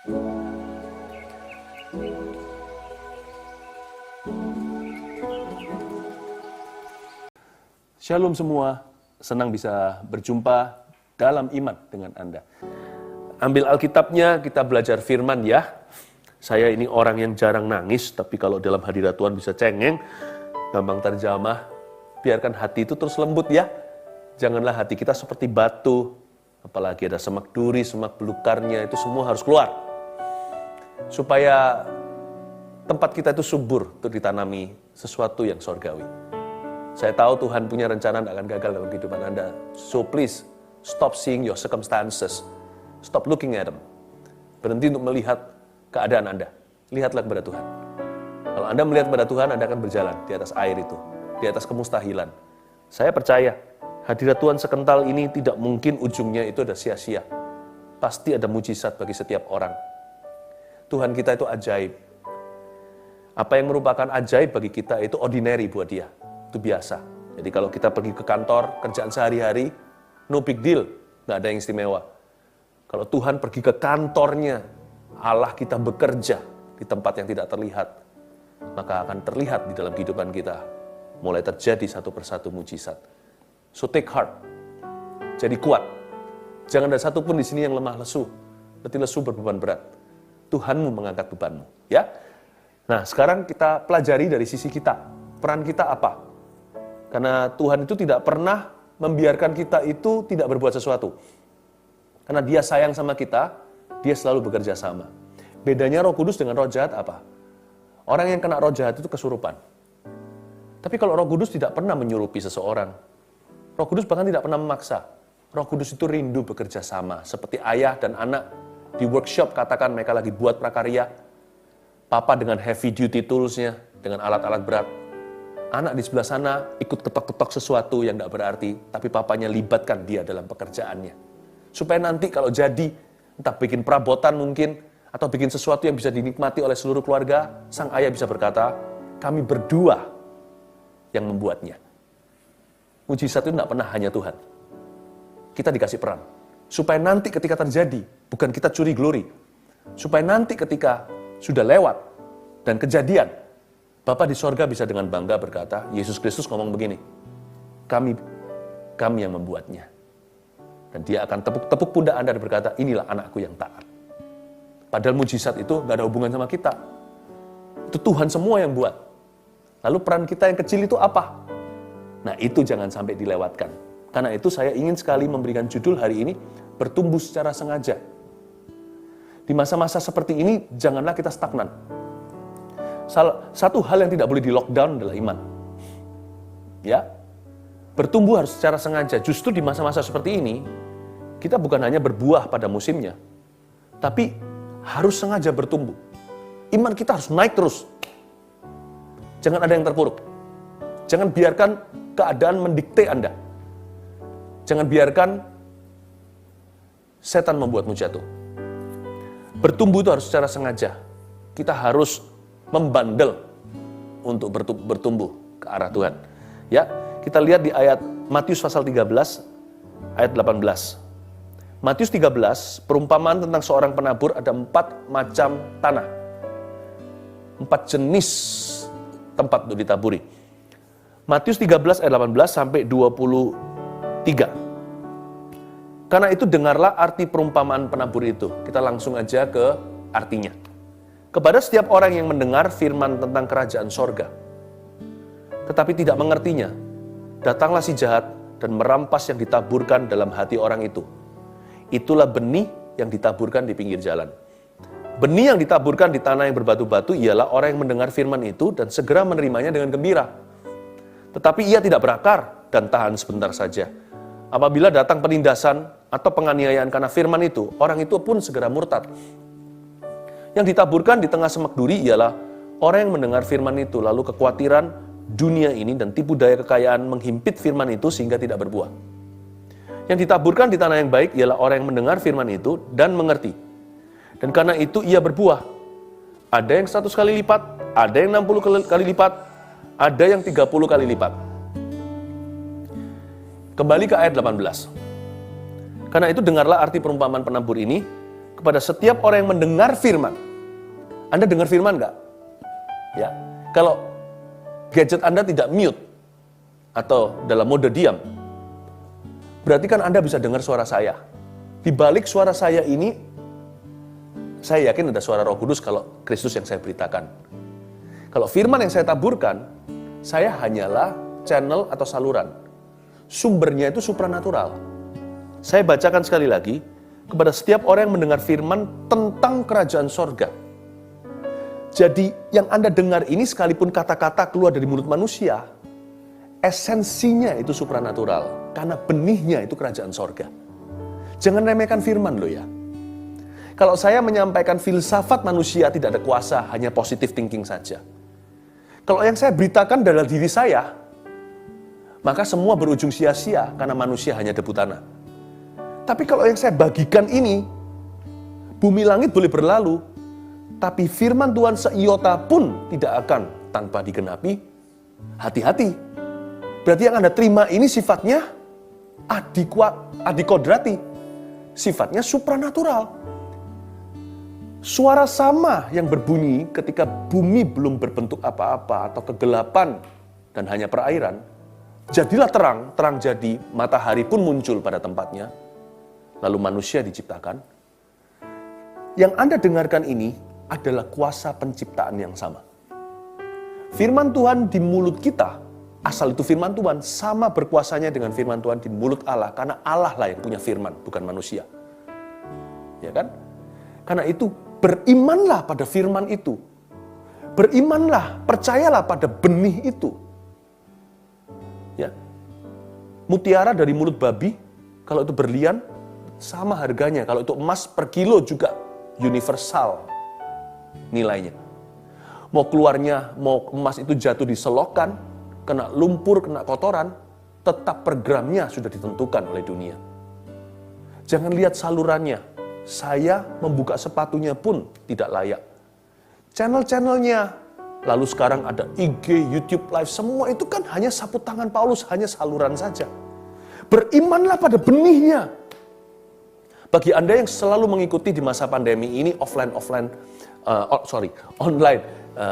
Shalom semua, senang bisa berjumpa dalam iman dengan Anda. Ambil Alkitabnya, kita belajar firman ya. Saya ini orang yang jarang nangis, tapi kalau dalam hadirat Tuhan bisa cengeng, gampang terjamah. Biarkan hati itu terus lembut ya. Janganlah hati kita seperti batu, apalagi ada semak duri, semak belukarnya, itu semua harus keluar. Supaya tempat kita itu subur untuk ditanami sesuatu yang sorgawi. Saya tahu Tuhan punya rencana tidak akan gagal dalam kehidupan Anda. So please, stop seeing your circumstances. Stop looking at them. Berhenti untuk melihat keadaan Anda. Lihatlah kepada Tuhan. Kalau Anda melihat kepada Tuhan, Anda akan berjalan di atas air itu. Di atas kemustahilan. Saya percaya, hadirat Tuhan sekental ini tidak mungkin ujungnya itu ada sia-sia. Pasti ada mujizat bagi setiap orang. Tuhan kita itu ajaib. Apa yang merupakan ajaib bagi kita itu ordinary buat Dia. Itu biasa. Jadi kalau kita pergi ke kantor, kerjaan sehari-hari, no big deal, nggak ada yang istimewa. Kalau Tuhan pergi ke kantornya, Allah kita bekerja di tempat yang tidak terlihat, maka akan terlihat di dalam kehidupan kita, mulai terjadi satu persatu mujizat. So take heart, jadi kuat. Jangan ada satupun di sini yang lemah lesu, berarti lesu berbeban berat. Tuhanmu mengangkat bebanmu, ya. Nah, sekarang kita pelajari dari sisi kita. Peran kita apa? Karena Tuhan itu tidak pernah membiarkan kita itu tidak berbuat sesuatu. Karena Dia sayang sama kita, Dia selalu bekerja sama. Bedanya Roh Kudus dengan roh jahat apa? Orang yang kena roh jahat itu kesurupan. Tapi kalau Roh Kudus tidak pernah menyurupi seseorang. Roh Kudus bahkan tidak pernah memaksa. Roh Kudus itu rindu bekerja sama. Seperti ayah dan anak di workshop, katakan mereka lagi buat prakarya. Papa dengan heavy duty toolsnya, dengan alat-alat berat. Anak di sebelah sana ikut ketok-ketok sesuatu yang tidak berarti, tapi papanya libatkan dia dalam pekerjaannya. Supaya nanti kalau jadi, entah bikin perabotan mungkin, atau bikin sesuatu yang bisa dinikmati oleh seluruh keluarga, sang ayah bisa berkata, kami berdua yang membuatnya. Mujizat itu tidak pernah hanya Tuhan. Kita dikasih peran. Supaya nanti ketika terjadi, bukan kita curi glory. Supaya nanti ketika sudah lewat dan kejadian, Bapa di sorga bisa dengan bangga berkata, Yesus Kristus ngomong begini, kami yang membuatnya. Dan Dia akan tepuk pundak Anda dan berkata, inilah anakku yang taat. Padahal mujizat itu gak ada hubungan sama kita. Itu Tuhan semua yang buat. Lalu peran kita yang kecil itu apa? Nah itu jangan sampai dilewatkan. Karena itu saya ingin sekali memberikan judul hari ini, bertumbuh secara sengaja. Di masa-masa seperti ini, janganlah kita stagnan. Satu hal yang tidak boleh di-lockdown adalah iman. Ya, bertumbuh harus secara sengaja. Justru di masa-masa seperti ini, kita bukan hanya berbuah pada musimnya, tapi harus sengaja bertumbuh. Iman kita harus naik terus. Jangan ada yang terpuruk. Jangan biarkan keadaan mendikte Anda. Jangan biarkan setan membuatmu jatuh. Bertumbuh itu harus secara sengaja. Kita harus membandel untuk bertumbuh ke arah Tuhan. Ya, kita lihat di ayat Matius pasal 13 ayat 18. Matius 13, perumpamaan tentang seorang penabur, ada 4 macam tanah. 4 jenis tempat untuk ditaburi. Matius 13 ayat 18 sampai 23. Karena itu dengarlah arti perumpamaan penabur itu. Kita langsung aja ke artinya. Kepada setiap orang yang mendengar firman tentang kerajaan sorga, tetapi tidak mengertinya, datanglah si jahat dan merampas yang ditaburkan dalam hati orang itu. Itulah benih yang ditaburkan di pinggir jalan. Benih yang ditaburkan di tanah yang berbatu-batu ialah orang yang mendengar firman itu dan segera menerimanya dengan gembira. Tetapi ia tidak berakar dan tahan sebentar saja. Apabila datang penindasan atau penganiayaan karena firman itu, orang itu pun segera murtad. Yang ditaburkan di tengah semak duri ialah orang yang mendengar firman itu, lalu kekhawatiran dunia ini dan tipu daya kekayaan menghimpit firman itu sehingga tidak berbuah. Yang ditaburkan di tanah yang baik ialah orang yang mendengar firman itu dan mengerti. Dan karena itu ia berbuah. Ada yang 100 kali lipat, ada yang 60 kali lipat, ada yang 30 kali lipat. Kembali ke ayat 18. Karena itu dengarlah arti perumpamaan penabur ini. kepada setiap orang yang mendengar firman. Anda dengar firman nggak? Ya, kalau gadget Anda tidak mute atau dalam mode diam, berarti kan Anda bisa dengar suara saya. Di balik suara saya ini, saya yakin ada suara Roh Kudus kalau Kristus yang saya beritakan. Kalau firman yang saya taburkan, saya hanyalah channel atau saluran. Sumbernya itu supranatural. Saya bacakan sekali lagi, kepada setiap orang yang mendengar firman tentang kerajaan sorga. Jadi yang Anda dengar ini sekalipun kata-kata keluar dari mulut manusia, esensinya itu supranatural. Karena benihnya itu kerajaan sorga. Jangan remehkan firman loh ya. Kalau saya menyampaikan filsafat manusia tidak ada kuasa, hanya positive thinking saja. Kalau yang saya beritakan adalah diri saya, maka semua berujung sia-sia karena manusia hanya debu tanah. Tapi kalau yang saya bagikan ini, bumi langit boleh berlalu, tapi firman Tuhan seiota pun tidak akan tanpa digenapi. Hati-hati. Berarti yang Anda terima ini sifatnya adikodrati. Sifatnya supranatural. Suara sama yang berbunyi ketika bumi belum berbentuk apa-apa atau kegelapan dan hanya perairan. Jadilah terang, terang jadi, matahari pun muncul pada tempatnya. Lalu manusia diciptakan. Yang Anda dengarkan ini adalah kuasa penciptaan yang sama. Firman Tuhan di mulut kita, asal itu firman Tuhan, sama berkuasanya dengan firman Tuhan di mulut Allah. Karena Allah lah yang punya firman, bukan manusia. Ya kan? Karena itu, berimanlah pada firman itu. Berimanlah, percayalah pada benih itu. Ya. Mutiara dari mulut babi, kalau itu berlian, sama harganya. Kalau itu emas per kilo juga universal nilainya. Mau keluarnya, mau emas itu jatuh di selokan, kena lumpur, kena kotoran, tetap per gramnya sudah ditentukan oleh dunia. Jangan lihat salurannya. Saya membuka sepatunya pun tidak layak. Channel-channelnya, lalu sekarang ada IG, YouTube Live, semua itu kan hanya sapu tangan Paulus, hanya saluran saja. Berimanlah pada benihnya. Bagi Anda yang selalu mengikuti di masa pandemi ini online,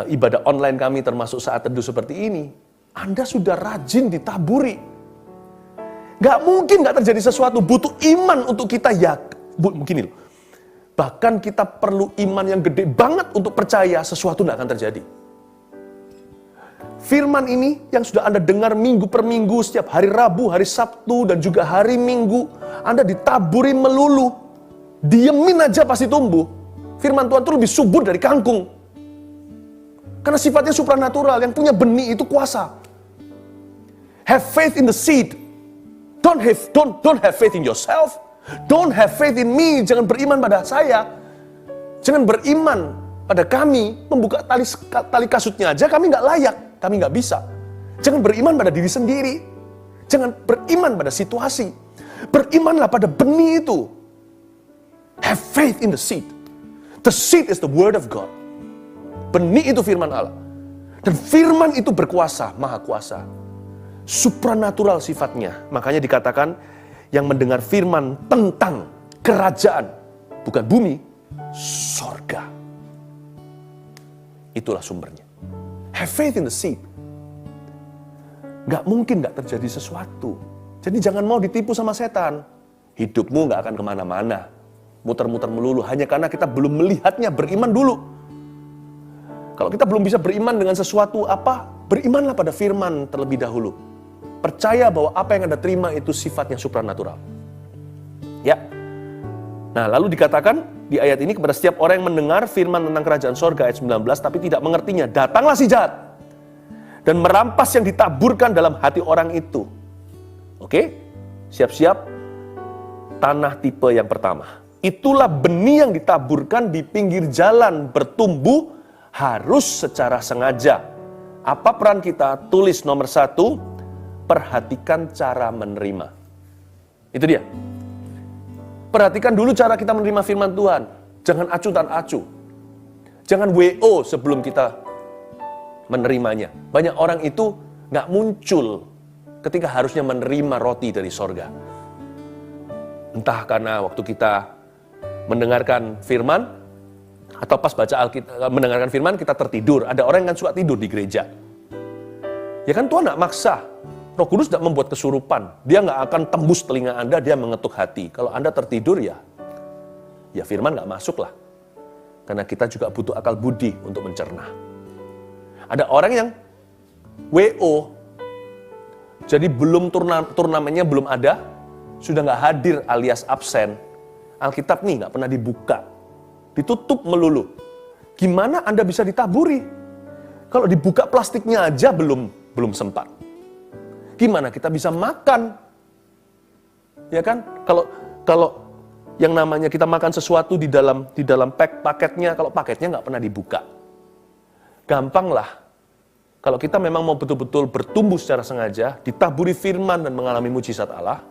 ibadah online kami termasuk saat teduh seperti ini, Anda sudah rajin ditaburi. Gak mungkin gak terjadi sesuatu, butuh iman untuk kita begini loh. Bahkan kita perlu iman yang gede banget untuk percaya sesuatu gak akan terjadi. Firman ini yang sudah Anda dengar minggu per minggu, setiap hari Rabu, hari Sabtu, dan juga hari Minggu, Anda ditaburi melulu. Diemin aja pasti tumbuh. Firman Tuhan itu lebih subur dari kangkung. Karena sifatnya supranatural, yang punya benih itu kuasa. Have faith in the seed. Don't have faith in yourself. Don't have faith in me. Jangan beriman pada saya. Jangan beriman pada kami. Membuka tali kasutnya aja kami nggak layak. Kami nggak bisa. Jangan beriman pada diri sendiri. Jangan beriman pada situasi. Berimanlah pada benih itu. Have faith in the seed. The seed is the word of God. Benih itu firman Allah. Dan firman itu berkuasa, maha kuasa. Supranatural sifatnya. Makanya dikatakan yang mendengar firman tentang kerajaan. Bukan bumi, sorga. Itulah sumbernya. Have faith in the seed. Gak mungkin gak terjadi sesuatu. Jadi jangan mau ditipu sama setan. Hidupmu gak akan kemana-mana. Muter-muter melulu. Hanya karena kita belum melihatnya, beriman dulu. Kalau kita belum bisa beriman dengan sesuatu apa, berimanlah pada firman terlebih dahulu. Percaya bahwa apa yang Anda terima itu sifatnya supranatural. Ya. Nah, lalu dikatakan di ayat ini kepada setiap orang yang mendengar firman tentang kerajaan sorga ayat 19 tapi tidak mengertinya, datanglah si jahat dan merampas yang ditaburkan dalam hati orang itu. Oke? Siap-siap. Tanah tipe yang pertama. Itulah benih yang ditaburkan di pinggir jalan, bertumbuh harus secara sengaja. Apa peran kita? Tulis nomor 1, perhatikan cara menerima. Itu dia. Perhatikan dulu cara kita menerima firman Tuhan. Jangan acuh dan acuh. Jangan WO sebelum kita menerimanya. Banyak orang itu gak muncul ketika harusnya menerima roti dari sorga. Entah karena waktu kita mendengarkan firman, atau pas baca mendengarkan firman kita tertidur. Ada orang yang kan suka tidur di gereja. Ya kan Tuhan nggak maksa. Roh Kudus tidak membuat kesurupan. Dia nggak akan tembus telinga Anda, dia mengetuk hati. Kalau Anda tertidur ya firman nggak masuk lah. Karena kita juga butuh akal budi untuk mencerna. Ada orang yang WO, jadi belum turnamennya belum ada, sudah nggak hadir alias absen. Alkitab nih nggak pernah dibuka, ditutup melulu. Gimana Anda bisa ditaburi? Kalau dibuka plastiknya aja belum sempat. Gimana kita bisa makan? Ya kan? Kalau yang namanya kita makan sesuatu di dalam paketnya, kalau paketnya nggak pernah dibuka. Gampang lah. Kalau kita memang mau betul-betul bertumbuh secara sengaja, ditaburi firman dan mengalami mujizat Allah,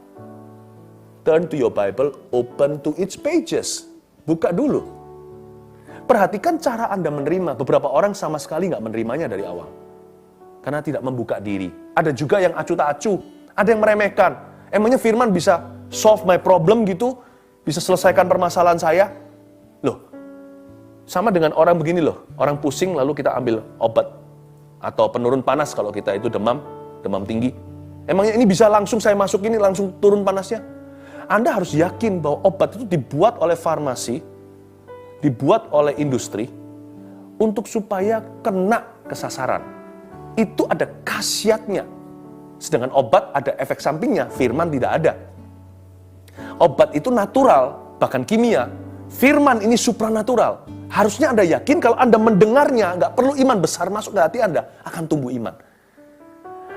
turn to your Bible, open to its pages. Buka dulu. Perhatikan cara Anda menerima. Beberapa orang sama sekali nggak menerimanya dari awal. Karena tidak membuka diri. Ada juga yang acuh tak acuh. Ada yang meremehkan. Emangnya firman bisa solve my problem gitu? Bisa selesaikan permasalahan saya? Loh, sama dengan orang begini loh. Orang pusing lalu kita ambil obat. Atau penurun panas kalau kita itu demam tinggi. Emangnya ini bisa langsung saya masuk ini, langsung turun panasnya? Anda harus yakin bahwa obat itu dibuat oleh farmasi, dibuat oleh industri, untuk supaya kena kesasaran. Itu ada khasiatnya. Sedangkan obat ada efek sampingnya, firman tidak ada. Obat itu natural, bahkan kimia. Firman ini supranatural. Harusnya Anda yakin kalau Anda mendengarnya, nggak perlu iman besar masuk ke hati Anda, akan tumbuh iman.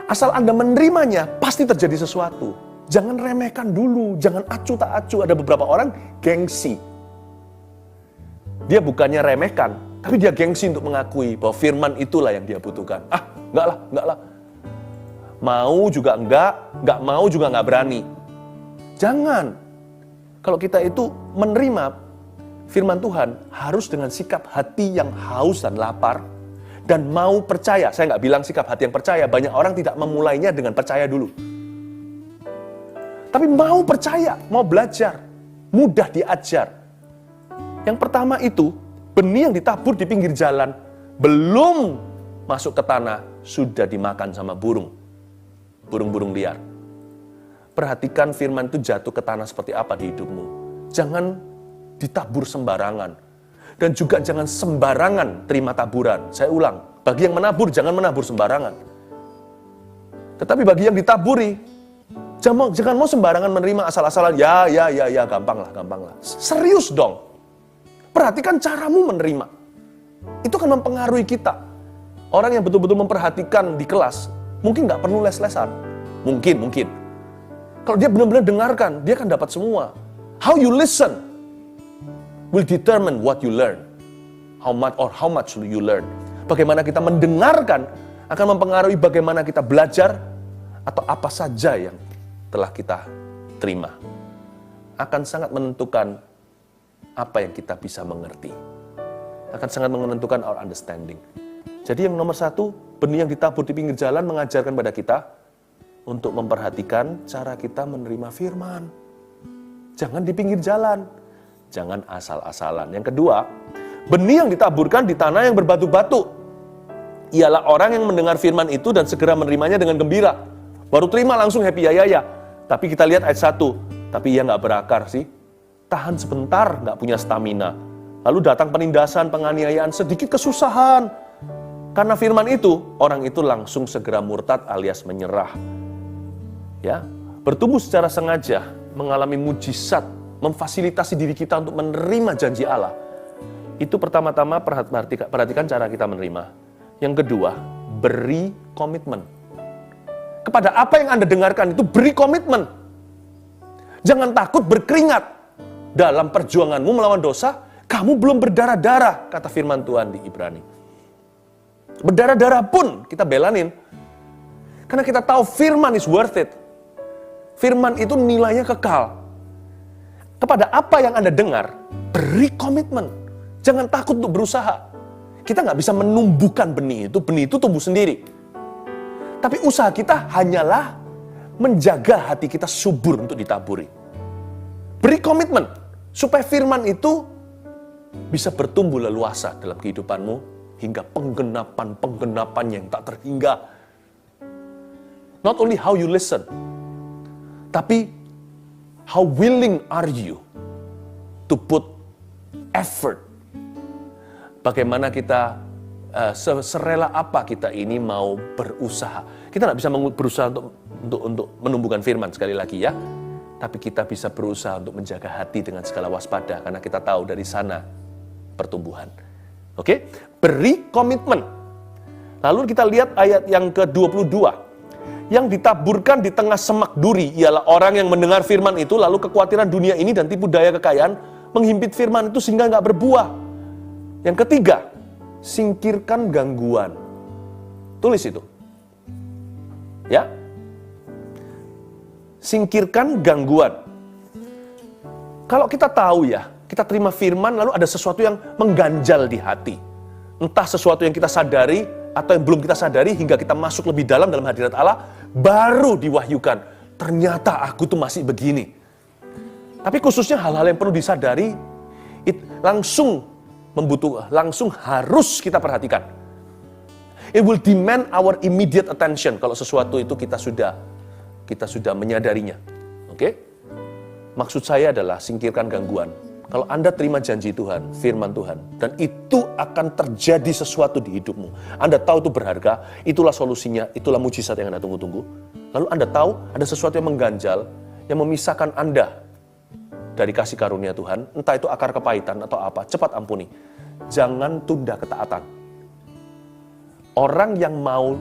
Asal Anda menerimanya, pasti terjadi sesuatu. Jangan remehkan dulu, jangan acuh tak acuh. Ada beberapa orang gengsi. Dia bukannya remehkan, tapi dia gengsi untuk mengakui bahwa firman itulah yang dia butuhkan. Enggak lah. Mau juga enggak mau juga enggak berani. Jangan. Kalau kita itu menerima firman Tuhan, harus dengan sikap hati yang haus dan lapar, dan mau percaya. Saya nggak bilang sikap hati yang percaya, banyak orang tidak memulainya dengan percaya dulu. Tapi mau percaya, mau belajar, mudah diajar. Yang pertama itu, benih yang ditabur di pinggir jalan, belum masuk ke tanah, sudah dimakan sama burung-burung liar. Perhatikan firman itu jatuh ke tanah seperti apa di hidupmu. Jangan ditabur sembarangan. Dan juga jangan sembarangan terima taburan. Saya ulang, bagi yang menabur, jangan menabur sembarangan. Tetapi bagi yang ditaburi, jangan mau sembarangan menerima asal-asalan. Ya, gampang lah. Serius dong. Perhatikan caramu menerima. Itu akan mempengaruhi kita. Orang yang betul-betul memperhatikan di kelas, mungkin nggak perlu les-lesan. Mungkin. Kalau dia benar-benar dengarkan, dia akan dapat semua. How you listen will determine what you learn. How much you learn. Bagaimana kita mendengarkan akan mempengaruhi bagaimana kita belajar atau apa saja yang telah kita terima. Akan sangat menentukan apa yang kita bisa mengerti. Akan sangat menentukan our understanding. Jadi yang nomor satu, benih yang ditabur di pinggir jalan mengajarkan pada kita untuk memperhatikan cara kita menerima firman. Jangan di pinggir jalan. Jangan asal-asalan. Yang kedua, benih yang ditaburkan di tanah yang berbatu-batu. Ialah orang yang mendengar firman itu dan segera menerimanya dengan gembira. Baru terima langsung happy ya. Tapi kita lihat ayat 1. Tapi ia nggak berakar sih. Tahan sebentar, nggak punya stamina. Lalu datang penindasan, penganiayaan, sedikit kesusahan. Karena firman itu, orang itu langsung segera murtad alias menyerah. Ya, bertumbuh secara sengaja, mengalami mujizat, memfasilitasi diri kita untuk menerima janji Allah. Itu pertama-tama perhatikan cara kita menerima. Yang kedua, beri komitmen. Kepada apa yang Anda dengarkan itu beri komitmen. Jangan takut berkeringat. Dalam perjuanganmu melawan dosa, kamu belum berdarah-darah, kata firman Tuhan di Ibrani. Berdarah-darah pun kita belanin. Karena kita tahu firman is worth it. Firman itu nilainya kekal. Kepada apa yang Anda dengar, beri komitmen. Jangan takut untuk berusaha. Kita nggak bisa menumbuhkan benih itu tumbuh sendiri. Tapi usaha kita hanyalah menjaga hati kita subur untuk ditaburi. Beri komitmen. Supaya firman itu bisa bertumbuh leluasa dalam kehidupanmu hingga penggenapan yang tak terhingga. Not only how you listen, tapi how willing are you to put effort. Bagaimana kita, serela apa kita ini mau berusaha. Kita nggak bisa berusaha untuk menumbuhkan firman sekali lagi ya. Tapi kita bisa berusaha untuk menjaga hati dengan segala waspada. Karena kita tahu dari sana pertumbuhan. Oke? Beri komitmen. Lalu kita lihat ayat yang ke-22. Yang ditaburkan di tengah semak duri ialah orang yang mendengar firman itu, lalu kekhawatiran dunia ini dan tipu daya kekayaan menghimpit firman itu sehingga nggak berbuah. Yang ketiga, singkirkan gangguan. Tulis itu. Ya. Singkirkan gangguan. Kalau kita tahu ya, kita terima firman lalu ada sesuatu yang mengganjal di hati. Entah sesuatu yang kita sadari atau yang belum kita sadari hingga kita masuk lebih dalam hadirat Allah, baru diwahyukan. Ternyata aku tuh masih begini. Tapi khususnya hal-hal yang perlu disadari, langsung harus kita perhatikan. It will demand our immediate attention kalau sesuatu itu kita sudah menyadarinya. Oke? Maksud saya adalah singkirkan gangguan. Kalau Anda terima janji Tuhan, firman Tuhan, dan itu akan terjadi sesuatu di hidupmu. Anda tahu itu berharga, itulah solusinya, itulah mujizat yang Anda tunggu-tunggu. Lalu Anda tahu ada sesuatu yang mengganjal, yang memisahkan Anda dari kasih karunia Tuhan, entah itu akar kepahitan atau apa, cepat ampuni. Jangan tunda ketaatan. Orang yang mau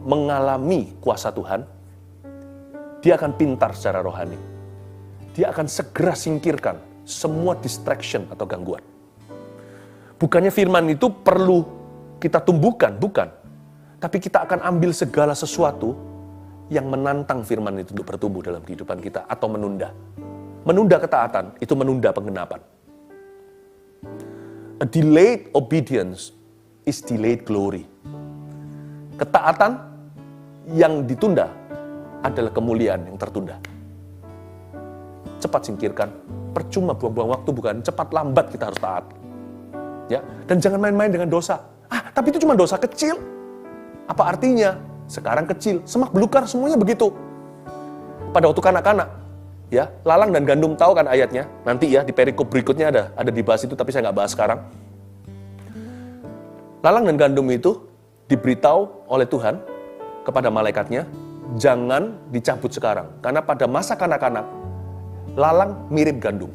mengalami kuasa Tuhan, dia akan pintar secara rohani. Dia akan segera singkirkan semua distraction atau gangguan. Bukannya firman itu perlu kita tumbuhkan, bukan. Tapi kita akan ambil segala sesuatu yang menantang firman itu untuk bertumbuh dalam kehidupan kita atau menunda. Menunda ketaatan, itu menunda penggenapan. A delayed obedience is delayed glory. Ketaatan yang ditunda adalah kemuliaan yang tertunda. Cepat singkirkan, percuma buang-buang waktu, bukan cepat lambat kita harus taat. Ya, dan jangan main-main dengan dosa. Tapi itu cuma dosa kecil. Apa artinya? Sekarang kecil, semak belukar semuanya begitu. Pada waktu kanak-kanak, ya, lalang dan gandum, tahu kan ayatnya? Nanti ya di perikop berikutnya ada dibahas itu, tapi saya nggak bahas sekarang. Lalang dan gandum itu diberitahu oleh Tuhan kepada malaikatnya, jangan dicabut sekarang. Karena pada masa kanak-kanak, lalang mirip gandum.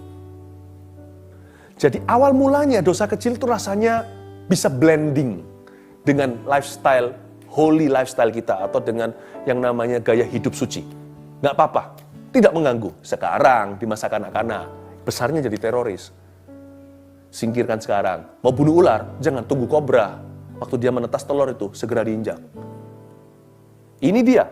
Jadi awal mulanya dosa kecil itu rasanya bisa blending dengan lifestyle, holy lifestyle kita, atau dengan yang namanya gaya hidup suci. Nggak apa-apa, tidak mengganggu. Sekarang di masa kanak-kanak, besarnya jadi teroris. Singkirkan sekarang. Mau bunuh ular, jangan tunggu kobra. Waktu dia menetas telur itu, segera diinjak. Ini dia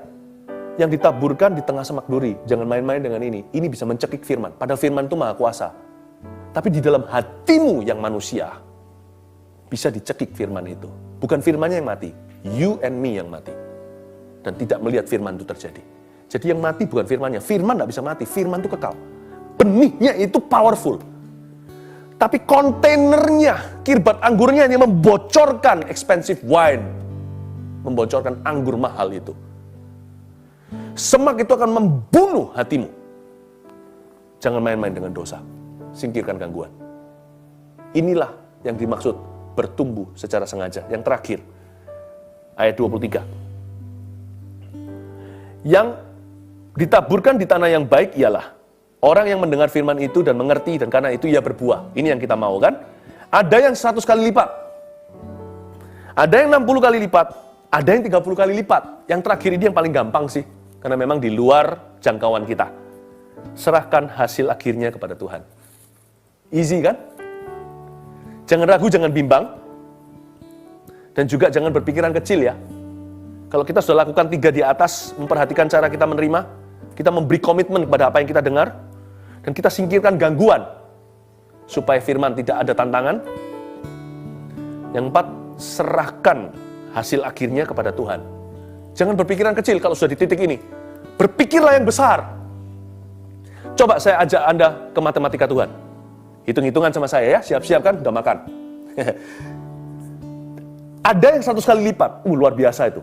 yang ditaburkan di tengah semak duri. Jangan main-main dengan ini. Ini bisa mencekik firman. Padahal firman itu maha kuasa. Tapi di dalam hatimu yang manusia, bisa dicekik firman itu. Bukan firmannya yang mati. You and me yang mati. Dan tidak melihat firman itu terjadi. Jadi yang mati bukan firmannya. Firman tidak bisa mati. Firman itu kekal. Benihnya itu powerful. Tapi kontainernya, kirbat anggurnya yang membocorkan expensive wine. Membocorkan anggur mahal itu. Semak itu akan membunuh hatimu. Jangan main-main dengan dosa. Singkirkan gangguan. Inilah yang dimaksud bertumbuh secara sengaja. Yang terakhir, ayat 23. Yang ditaburkan di tanah yang baik ialah orang yang mendengar firman itu dan mengerti, dan karena itu ia berbuah. Ini yang kita mau kan? Ada yang 100 kali lipat. Ada yang 60 kali lipat. Ada yang 30 kali lipat. Yang terakhir ini yang paling gampang sih. Karena memang di luar jangkauan kita. Serahkan hasil akhirnya kepada Tuhan. Easy kan? Jangan ragu, jangan bimbang. Dan juga jangan berpikiran kecil ya. Kalau kita sudah lakukan 3 di atas, memperhatikan cara kita menerima, kita memberi komitmen kepada apa yang kita dengar, dan kita singkirkan gangguan, supaya firman tidak ada tantangan. Yang 4, serahkan hasil akhirnya kepada Tuhan. Jangan berpikiran kecil kalau sudah di titik ini. Berpikirlah yang besar. Coba saya ajak Anda ke matematika Tuhan. Hitung-hitungan sama saya ya, siap-siap kan, udah makan. Ada yang 100 kali lipat, luar biasa itu.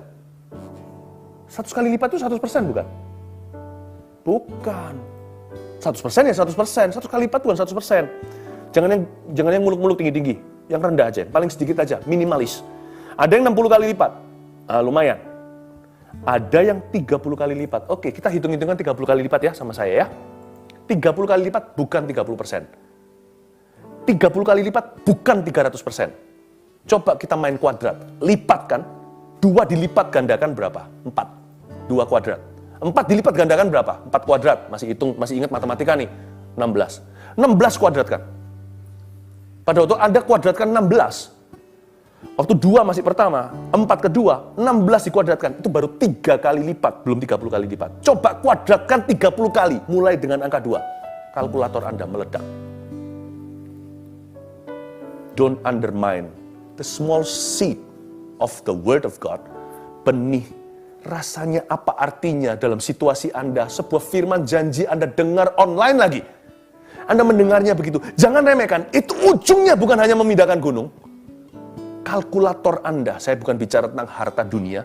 100 kali lipat itu 100% bukan? Bukan. 100% ya 100%, 100 kali lipat bukan 100%. Jangan yang muluk-muluk tinggi-tinggi, yang rendah aja, paling sedikit aja, minimalis. Ada yang 60 kali lipat, lumayan. Ada yang 30 kali lipat. Oke, kita hitung-hitungan 30 kali lipat ya sama saya ya. 30 kali lipat bukan 30%. 30 kali lipat bukan 300%. Coba kita main kuadrat, lipat kan? 2 dilipat gandakan berapa? 4. 2 kuadrat. 4 dilipat gandakan berapa? 4 kuadrat. Masih ingat matematika nih. 16. 16 kuadrat kan? Pada waktu Anda kuadratkan 16, waktu 2 masih pertama, 4 kedua, 16 dikuadratkan, itu baru 3 kali lipat, belum 30 kali lipat. Coba kuadratkan 30 kali, mulai dengan angka 2. Kalkulator Anda meledak. Don't undermine the small seed of the word of God. Benih, rasanya apa artinya dalam situasi Anda, sebuah firman janji Anda dengar online lagi. Anda mendengarnya begitu, jangan remehkan, itu ujungnya bukan hanya memindahkan gunung. Kalkulator Anda, saya bukan bicara tentang harta dunia,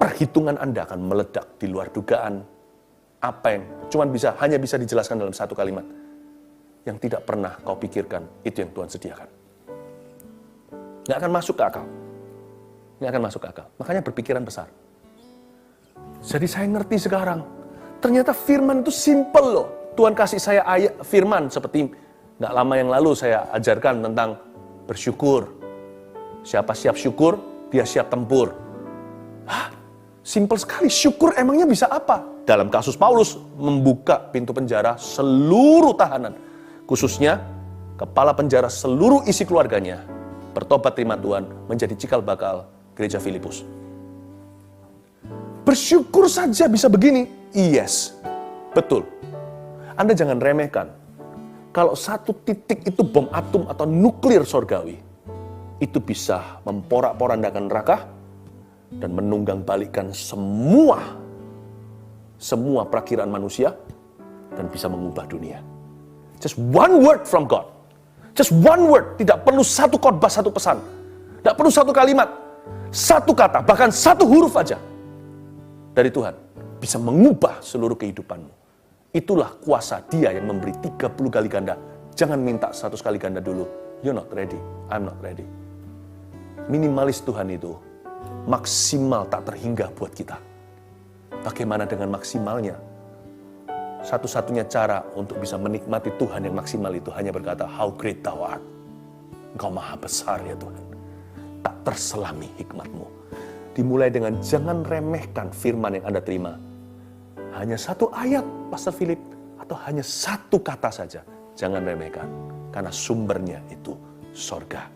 perhitungan Anda akan meledak di luar dugaan. Apa yang hanya bisa dijelaskan dalam satu kalimat. Yang tidak pernah kau pikirkan, itu yang Tuhan sediakan. Nggak akan masuk ke akal. Nggak akan masuk ke akal. Makanya berpikiran besar. Jadi saya ngerti sekarang, ternyata firman itu simple loh. Tuhan kasih saya ayat firman seperti nggak lama yang lalu saya ajarkan tentang bersyukur. Siapa siap syukur, dia siap tempur. Hah, simple sekali. Syukur emangnya bisa apa? Dalam kasus Paulus, membuka pintu penjara seluruh tahanan. Khususnya, kepala penjara seluruh isi keluarganya bertobat terima Tuhan, menjadi cikal bakal gereja Filipus. Bersyukur saja bisa begini. Yes, betul. Anda jangan remehkan. Kalau satu titik itu bom atom atau nuklir sorgawi, itu bisa memporak-porandakan neraka dan menunggang balikkan semua perakiraan manusia dan bisa mengubah dunia. Just one word from God. Just one word. Tidak perlu satu khotbah, satu pesan. Tidak perlu satu kalimat. Satu kata, bahkan satu huruf aja dari Tuhan bisa mengubah seluruh kehidupanmu. Itulah kuasa Dia yang memberi 30 kali ganda. Jangan minta 100 kali ganda dulu. You're not ready. I'm not ready. Minimalis Tuhan itu maksimal tak terhingga buat kita. Bagaimana dengan maksimalnya? Satu-satunya cara untuk bisa menikmati Tuhan yang maksimal itu hanya berkata, how great thou art. Engkau maha besar ya Tuhan. Tak terselami hikmat-Mu. Dimulai dengan jangan remehkan firman yang Anda terima. Hanya satu ayat, Pastor Philip, atau hanya satu kata saja. Jangan remehkan, karena sumbernya itu sorga.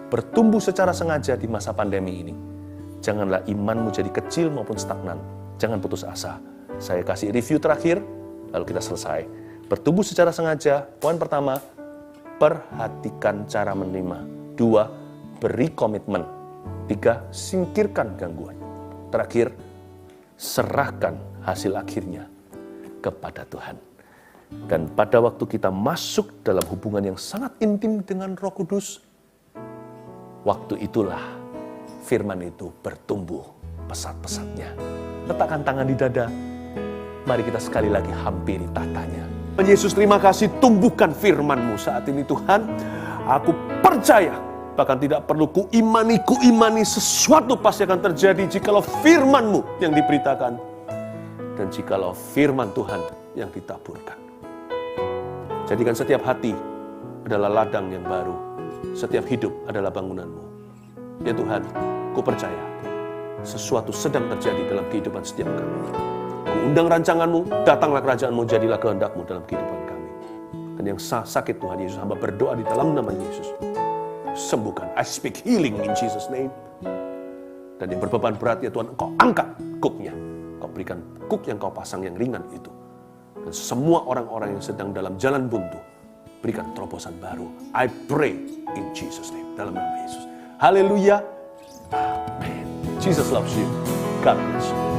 Bertumbuh secara sengaja di masa pandemi ini. Janganlah imanmu jadi kecil maupun stagnan. Jangan putus asa. Saya kasih review terakhir, lalu kita selesai. Bertumbuh secara sengaja. Poin pertama, perhatikan cara menerima. 2, beri komitmen. 3, singkirkan gangguan. Terakhir, serahkan hasil akhirnya kepada Tuhan. Dan pada waktu kita masuk dalam hubungan yang sangat intim dengan Roh Kudus, waktu itulah firman itu bertumbuh pesat-pesatnya. Letakkan tangan di dada. Mari kita sekali lagi hampiri tahtanya. Yesus, terima kasih, tumbuhkan firman-Mu saat ini Tuhan. Aku percaya, bahkan tidak perlu kuimani sesuatu pasti akan terjadi jikalau firman-Mu yang diberitakan. Dan jikalau firman Tuhan yang ditaburkan. Jadikan setiap hati adalah ladang yang baru. Setiap hidup adalah bangunan-Mu. Ya Tuhan, ku percaya sesuatu sedang terjadi dalam kehidupan setiap kami. Undang rancangan-Mu, datanglah kerajaan-Mu, jadilah kehendak-Mu dalam kehidupan kami. Dan yang sakit Tuhan Yesus, hamba berdoa di dalam nama Yesus. Sembuhkan. I speak healing in Jesus' name. Dan yang berbeban berat ya Tuhan, Engkau angkat kuknya. Engkau berikan kuk yang Kau pasang yang ringan itu. Dan semua orang-orang yang sedang dalam jalan buntu, berikan terobosan baru. I pray in Jesus' name. Dalam nama Yesus. Haleluya. Amen. Jesus loves you. God bless you.